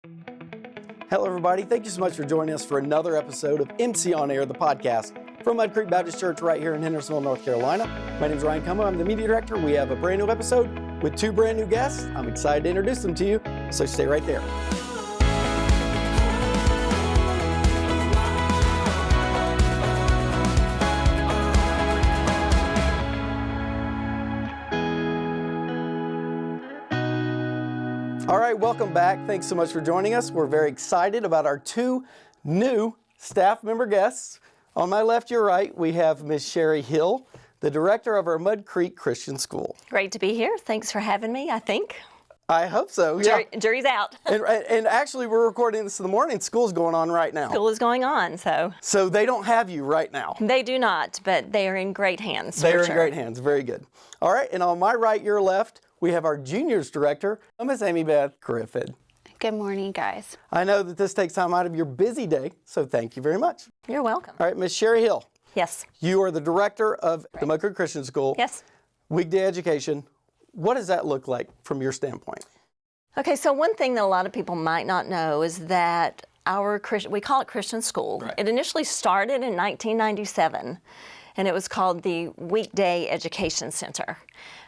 Hello, everybody. Thank you so much for joining us for another episode of MC on Air, the podcast from Mud Creek Baptist Church right here in Hendersonville, North Carolina. My name is Ryan Cumbo. I'm the media director. We have a brand new episode with two brand new guests. I'm excited to introduce them to you, so stay right there. All right, welcome back. Thanks so much for joining us. We're very excited about our two new staff member guests. On my left, your right, we have Miss Sherri Hill, the director of our Mud Creek Christian School. Great to be here. Thanks for having me, I think. I hope so, yeah. Jury's out. and actually, we're recording this in the morning. School's going on right now. School is going on, so. So they don't have you right now. They do not, but they are in great hands. They are in great hands. Very good. All right, and on my right, your left, we have our juniors director, Miss Amy Beth Griffin. Good morning, guys. I know that this takes time out of your busy day, so thank you very much. You're welcome. All right, Miss Sherri Hill. Yes. You are the director of the Mud Creek Christian School. Yes. Weekday education. What does that look like from your standpoint? Okay, so one thing that a lot of people might not know is that we call it Christian School. Right. It initially started in 1997, and it was called the Weekday Education Center.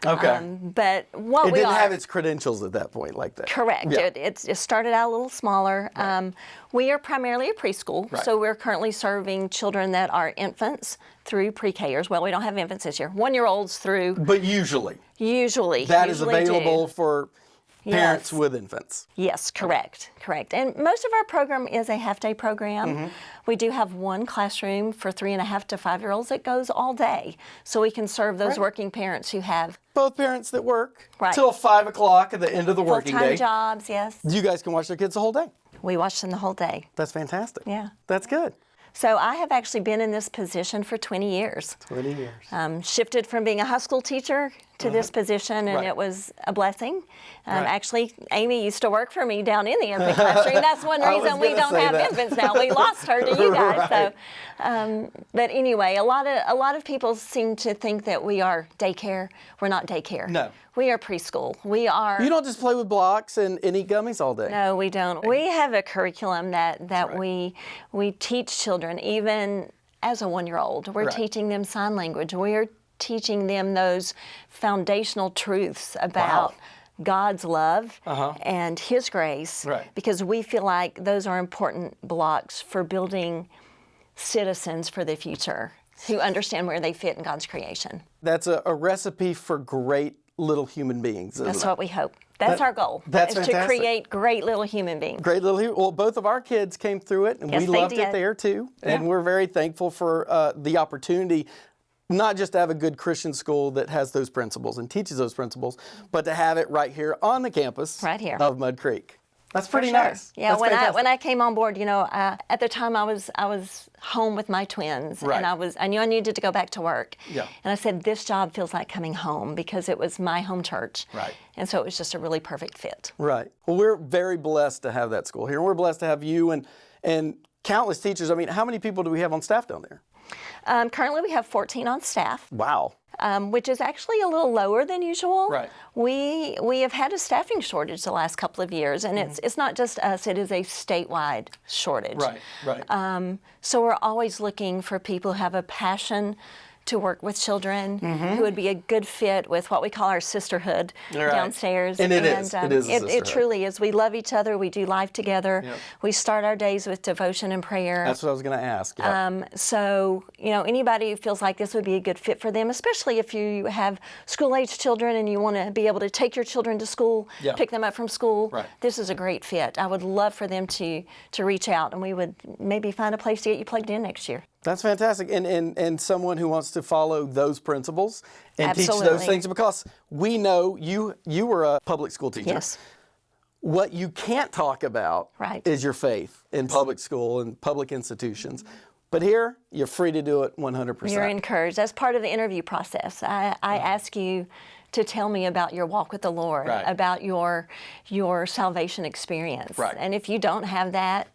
Okay. But what It we didn't are, have its credentials at that point like that. correct. Yeah. It started out a little smaller. Right. We are primarily a preschool, Right. so we're currently serving children that are infants through pre-Kers. Well, we don't have infants this year. 1-year-olds through. But usually. Usually. That is usually available do. for parents Yes. with infants. Yes, correct. And most of our program is a half-day program. Mm-hmm. We do have one classroom for 3.5 to 5-year-olds that goes all day, so we can serve those Right. working parents who have Both parents that work Right. till 5 o'clock at the end of the working full-time day. jobs. Yes, You guys can watch their kids the whole day. we watch them the whole day. That's fantastic. Yeah. That's good. So I have actually been in this position for 20 years. 20 years. Shifted from being a high school teacher to this position, and Right. it was a blessing. Right. Actually, Amy used to work for me down in the infant classroom. That's one I was reason we gonna don't say have that. infants now. We lost her to you guys. Right. But anyway, a lot of people seem to think that we are daycare. We're not daycare. No. We are preschool. We are. You don't just play with blocks and eat gummies all day. No, we don't. We have a curriculum that right. we teach children, even as a 1-year-old. We're Right. teaching them sign language. We're teaching them those foundational truths about God's love and His grace, Right. because we feel like those are important blocks for building citizens for the future who understand where they fit in God's creation. That's a recipe for great little human beings, isn't That's it? what we hope. That's our goal. that's is to fantastic. create great little human beings. Great little. Well, both of our kids came through it, and Yes, we they loved it did. there too. And we're very thankful for the opportunity, not just to have a good Christian school that has those principles and teaches those principles, but to have it right here on the campus Right here. of Mud Creek. That's pretty For sure. nice. Yeah, That's when fantastic. I came on board, at the time I was home with my twins, Right. and I knew I needed to go back to work. Yeah. And I said, this job feels like coming home, because it was my home church. Right. And so it was just a really perfect fit. Right. Well, we're very blessed to have that school here. We're blessed to have you and countless teachers. I mean, how many people do we have on staff down there? Currently, we have 14 on staff. Wow. Which is actually a little lower than usual. Right. We have had a staffing shortage the last couple of years, and it's not just us, it is a statewide shortage. Right. So we're always looking for people who have a passion to work with children, who would be a good fit with what we call our sisterhood Right. downstairs. And it is. It is a It sisterhood. truly is. We love each other. We do life together. Yep. We start our days with devotion and prayer. That's what I was going to ask. Yeah. So, anybody who feels like this would be a good fit for them, especially if you have school-age children and you want to be able to take your children to school, Yeah. pick them up from school, Right. this is a great fit. I would love for them to reach out, and we would maybe find a place to get you plugged in next year. That's fantastic. And someone who wants to follow those principles and teach those Absolutely. things, because we know you were a public school teacher. Yes. What you can't talk about Right. is your faith in public school and public institutions. But here, you're free to do it 100%. You're encouraged. That's part of the interview process. I ask you to tell me about your walk with the Lord, Right. about your salvation experience. Right. And if you don't have that,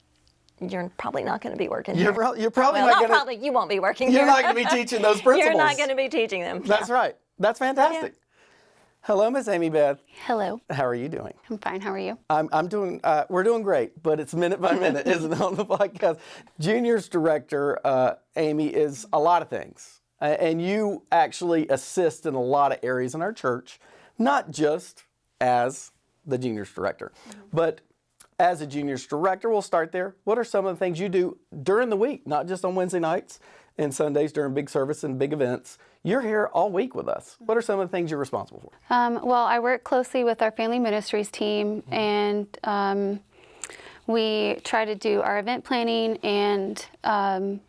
you're probably not going to be working You're here. probably Well, not going to. probably you won't be working You're here. not going to be teaching those principles. You're not going to be teaching them. That's right. That's fantastic. Hello, Miss Amy Beth. Hello. How are you doing? I'm fine. How are you? I'm doing. We're doing great, but it's minute by minute, isn't it, on the podcast? Juniors director Amy is a lot of things, and you actually assist in a lot of areas in our church, not just as the juniors director, but as a juniors director. We'll start there. What are some of the things you do during the week, not just on Wednesday nights and Sundays during big service and big events? You're here all week with us. What are some of the things you're responsible for? Well, I work closely with our family ministries team, and we try to do our event planning and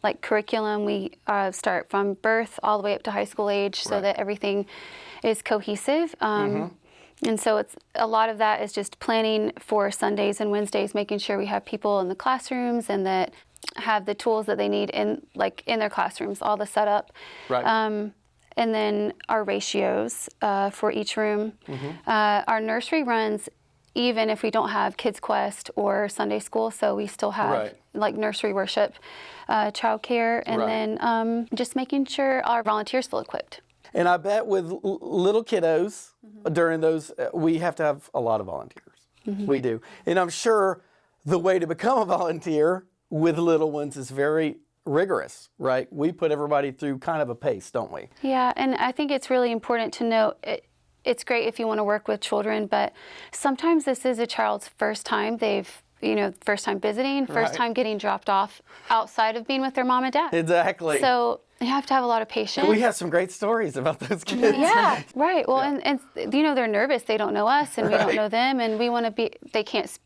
like curriculum. We start from birth all the way up to high school age so that everything is cohesive. And so it's a lot of that is just planning for Sundays and Wednesdays, making sure we have people in the classrooms and that have the tools that they need in their classrooms, all the setup. Right. And then our ratios for each room. Our nursery runs even if we don't have Kids Quest or Sunday school, so we still have like nursery worship, childcare, and then just making sure our volunteers feel equipped. And I bet with little kiddos during those, we have to have a lot of volunteers. We do. And I'm sure the way to become a volunteer with little ones is very rigorous, right? We put everybody through kind of a pace, don't we? Yeah, and I think it's really important to note, it's great if you want to work with children, but sometimes this is a child's first time. First time visiting, first time getting dropped off outside of being with their mom and dad. Exactly. So you have to have a lot of patience. And we have some great stories about those kids. Yeah, right. Well, and they're nervous. They don't know us, and we don't know them, and we want to be.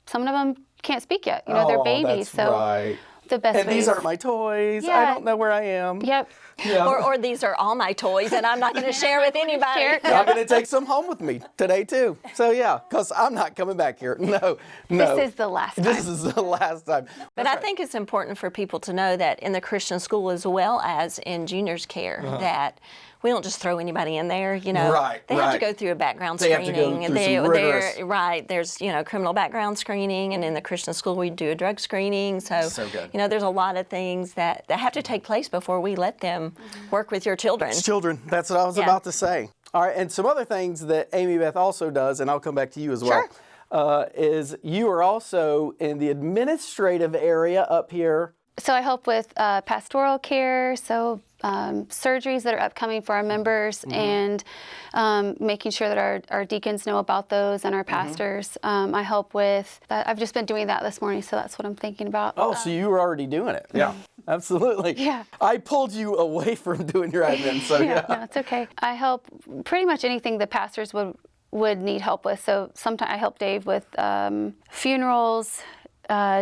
Some of them can't speak yet. They're babies. That's the best and these aren't my toys. Yeah. I don't know where I am. Yep. Yeah. Or these are all my toys, and I'm not going to share with anybody. I'm going to take some home with me today, too. So, yeah, because I'm not coming back here. No. This is the last time. This is the last time. But I think it's important for people to know that in the Christian school as well as in juniors care, that we don't just throw anybody in there, They have to go through a background screening. They have to go through some rigorous. There's, criminal background screening, and in the Christian school we do a drug screening. So good. There's a lot of things that have to take place before we let them work with your children. It's children. That's what I was about to say. All right, and some other things that Amy Beth also does, and I'll come back to you as well, is you are also in the administrative area up here. So I help with pastoral care, surgeries that are upcoming for our members, and making sure that our deacons know about those and our pastors. I help with that. I've just been doing that this morning, so that's what I'm thinking about. Oh, so you were already doing it. Yeah, absolutely. Yeah. I pulled you away from doing your admin, so No, it's okay. I help pretty much anything the pastors would need help with. So sometimes I help Dave with funerals,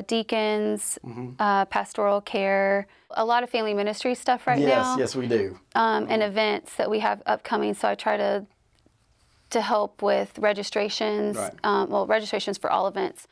deacons, pastoral care, a lot of family ministry stuff now. Yes, we do. And events that we have upcoming. So I try to help with registrations, registrations for all events.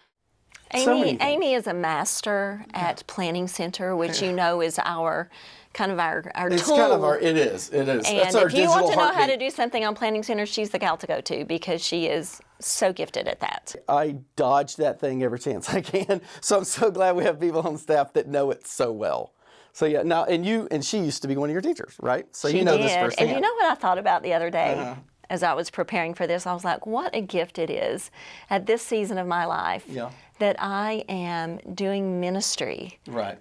Amy is a master at Planning Center, which is our kind of our it's tool. Kind of our, it is. And That's our if you want to know heartbeat. how to do something on Planning Center, she's the gal to go to because she is so gifted at that. I dodge that thing every chance I can. So I'm so glad we have people on staff that know it so well. So yeah, now and she used to be one of your teachers, right? So She you know did. this firsthand. And you know what I thought about the other day as I was preparing for this? I was like, what a gift it is at this season of my life that I am doing ministry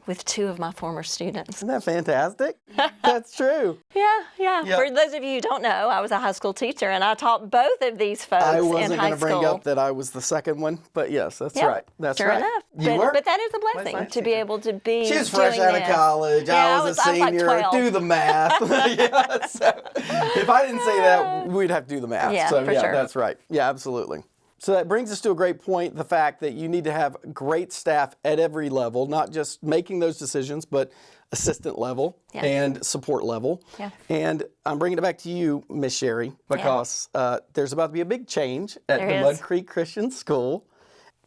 with two of my former students. Isn't that fantastic? That's true. Yeah. For those of you who don't know, I was a high school teacher, and I taught both of these folks in high school. I wasn't going to bring up that I was the second one, but yes, that's right. That's sure right. Enough. But that is a blessing to be able to be. She was fresh out of college. I was a senior. Like 12. Do the math. So if I didn't say that, we'd have to do the math. Yeah, so for sure. That's right. Yeah, absolutely. So that brings us to a great point, the fact that you need to have great staff at every level, not just making those decisions, but assistant level and support level. Yeah. And I'm bringing it back to you, Miss Sherri, because there's about to be a big change at the Mud Creek Christian School.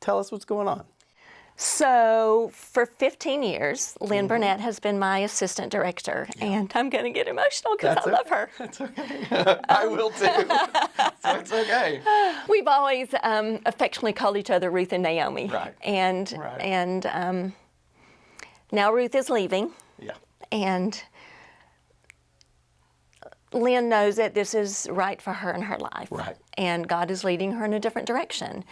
Tell us what's going on. So for 15 years, Lynn Burnett has been my assistant director, and I'm going to get emotional because I love her. That's okay. I will too. So it's okay. We've always affectionately called each other Ruth and Naomi. Right. And now Ruth is leaving. Yeah. And Lynn knows that this is right for her in her life. Right. And God is leading her in a different direction.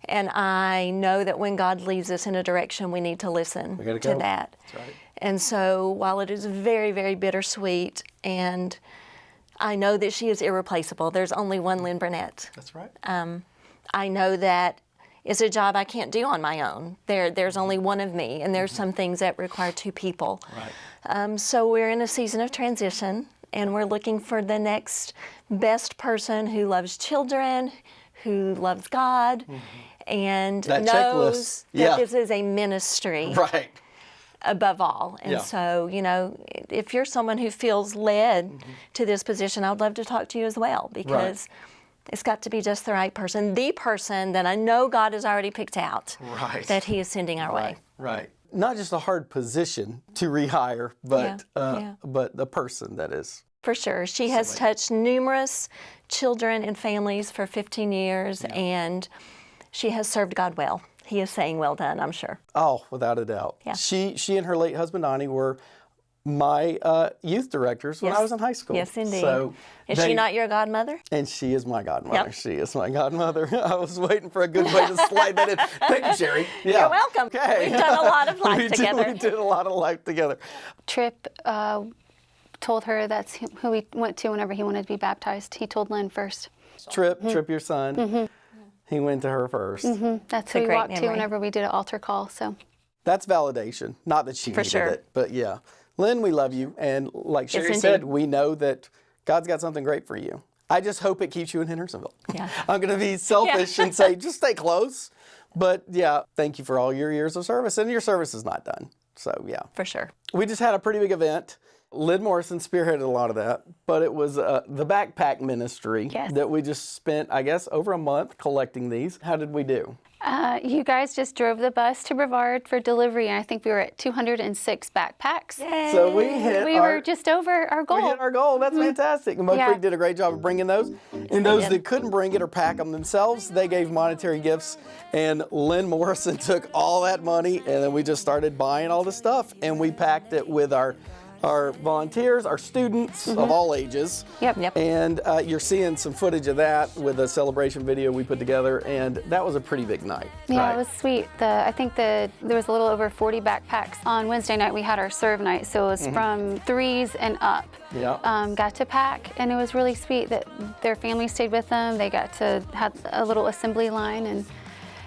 And I know that when God leads us in a direction, we need to listen to that. That's right. And so while it is very, very bittersweet, and I know that she is irreplaceable, there's only one Lynn Burnett. That's right. I know that it's a job I can't do on my own. There's only one of me, and there's some things that require two people. Right. So we're in a season of transition, and we're looking for the next best person who loves children, who loves God, and that knows checklist. that this is a ministry. Right. Above all. And so, you know, if you're someone who feels led to this position, I would love to talk to you as well, because it's got to be just the right person, the person that I know God has already picked out, that He is sending our way. Right. Not just a hard position to rehire, but but the person that is. For sure. She has touched numerous children and families for 15 years, and she has served God well. He is saying, well done, I'm sure. Oh, without a doubt. Yeah. She and her late husband, Donnie, were my youth directors when I was in high school. Yes, indeed. So is she not your godmother? And she is my godmother. Yep. She is my godmother. I was waiting for a good way to slide that in. Thank you, Sherri. Yeah. You're welcome. Okay. We've done a lot of life together. We did a lot of life together. Tripp told her that's who he went to whenever he wanted to be baptized. He told Lynn first. Tripp, your son. He went to her first. That's who we walked to whenever we did an altar call. So that's validation. Not that she needed it, but yeah. Lynn, we love you. And like Sherri said, we know that God's got something great for you. I just hope it keeps you in Hendersonville. Yeah. I'm going to be selfish and say, just stay close. But yeah, thank you for all your years of service. And your service is not done. So yeah. For sure. We just had a pretty big event. Lynn Morrison spearheaded a lot of that, but it was the backpack ministry that we just spent, I guess, over a month collecting these. How did we do? You guys just drove the bus to Brevard for delivery, and I think we were at 206 backpacks. Yay. So we were just over our goal. We hit our goal. That's fantastic. And Mud Creek did a great job of bringing those. And those that couldn't bring it or pack them themselves, they gave monetary gifts. And Lynn Morrison took all that money, and then we just started buying all the stuff, and we packed it with our volunteers, our students of all ages. Yep. And you're seeing some footage of that with a celebration video we put together, and that was a pretty big night. Yeah, it was sweet. I think there was a little over 40 backpacks. On Wednesday night, we had our serve night, so it was from 3s and up. Got to pack, and it was really sweet that their family stayed with them. They got to have a little assembly line, and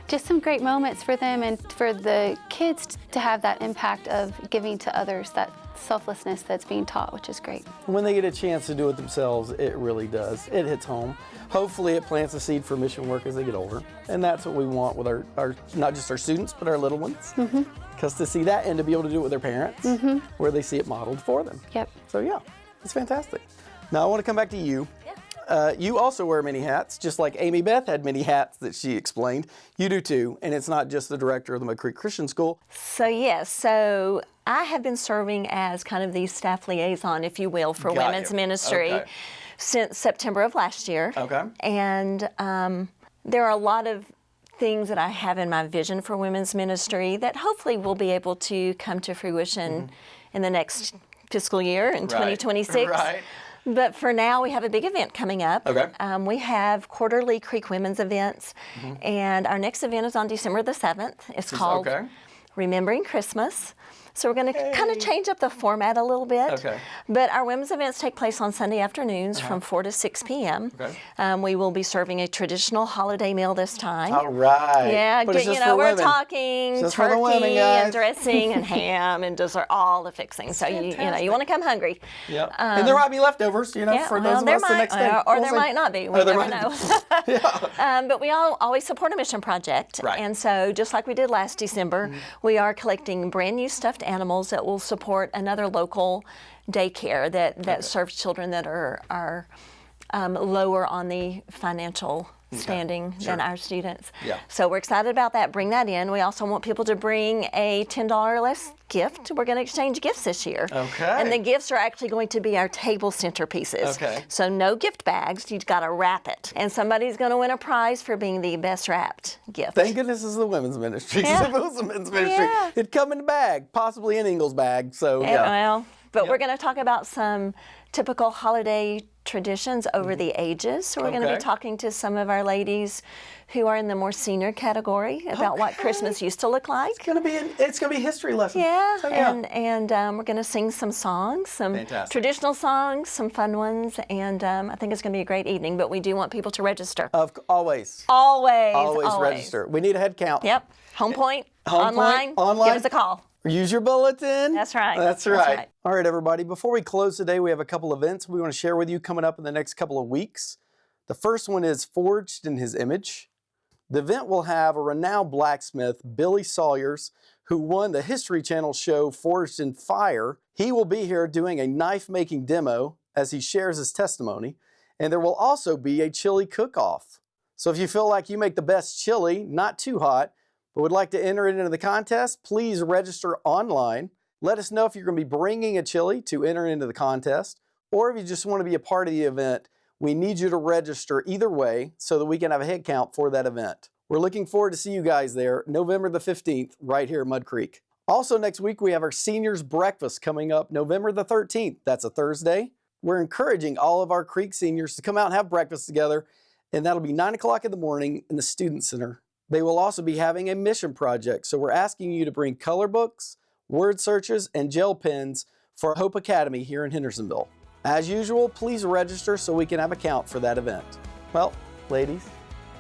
just some great moments for them and for the kids to have that impact of giving to others, that selflessness that's being taught, which is great. When they get a chance to do it themselves, it really does. It hits home. Hopefully it plants a seed for mission work as they get older. And that's what we want with our not just our students, but our little ones. Because to see that and to be able to do it with their parents, where they see it modeled for them. Yep. So yeah, it's fantastic. Now I want to come back to you. You also wear many hats, just like Amy Beth had many hats that she explained. You do too, and it's not just the director of the Mud Creek Christian School. So yes, so I have been serving as kind of the staff liaison, if you will, for women's ministry since September of last year. And there are a lot of things that I have in my vision for women's ministry that hopefully will be able to come to fruition in the next fiscal year in 2026. But for now, we have a big event coming up. We have quarterly Creek Women's events, and our next event is on December the 7th. It's called Remembering Christmas. So we're going to kind of change up the format a little bit. But our women's events take place on Sunday afternoons from 4 to 6 p.m. We will be serving a traditional holiday meal this time. All right. Yeah, but we're talking just turkey and dressing and ham and dessert, all the fixings. So you want to come hungry. And there might be leftovers, for those of us the next day. Or there might not be. We never know. But we always support a mission project. And so just like we did last December, we are collecting brand new stuffed animals that will support another local daycare that serves children that are lower on the financial standing than our students. So we're excited about that. Bring that in. We also want people to bring a $10 or less gift. We're going to exchange gifts this year. And the gifts are actually going to be our table centerpieces. So no gift bags. You've got to wrap it. And somebody's going to win a prize for being the best wrapped gift. Thank goodness this is the women's ministry. If it was the men's ministry, it'd come in a bag, possibly an Ingles bag. So well, But we're going to talk about some typical holiday traditions over the ages. So we're going to be talking to some of our ladies who are in the more senior category about what Christmas used to look like. It's going to be a history lesson. Yeah, so, and we're going to sing some songs, some traditional songs, some fun ones, and I think it's going to be a great evening. But we do want people to register. Always register. We need a head count. Yep. Home Point, online. Give us a call. Use your bulletin. That's right. That's right. All right, everybody. Before we close today, we have a couple events we want to share with you coming up in the next couple of weeks. The first one is Forged in His Image. The event will have a renowned blacksmith, Billy Sawyers, who won the History Channel show Forged in Fire. He will be here doing a knife-making demo as he shares his testimony. And there will also be a chili cook-off. So if you feel like you make the best chili, not too hot, but would like to enter it into the contest, please register online. Let us know if you're going to be bringing a chili to enter into the contest, or if you just want to be a part of the event. We need you to register either way so that we can have a head count for that event. We're looking forward to see you guys there November the 15th right here at Mud Creek. Also next week we have our seniors breakfast coming up November the 13th. That's a Thursday. We're encouraging all of our Creek seniors to come out and have breakfast together, and that'll be 9 o'clock in the morning in the Student Center. They will also be having a mission project, so we're asking you to bring color books, word searches, and gel pens for Hope Academy here in Hendersonville. As usual, please register so we can have a count for that event. Well, ladies,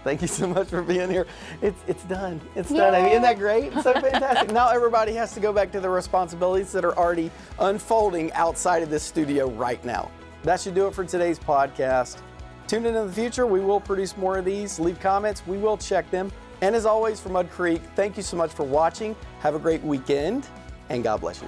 thank you so much for being here. It's done. It's done. I mean, isn't that great? It's so fantastic. Now everybody has to go back to their responsibilities that are already unfolding outside of this studio right now. That should do it for today's podcast. Tune in the future. We will produce more of these. Leave comments. We will check them. And as always, from Mud Creek, thank you so much for watching. Have a great weekend, and God bless you.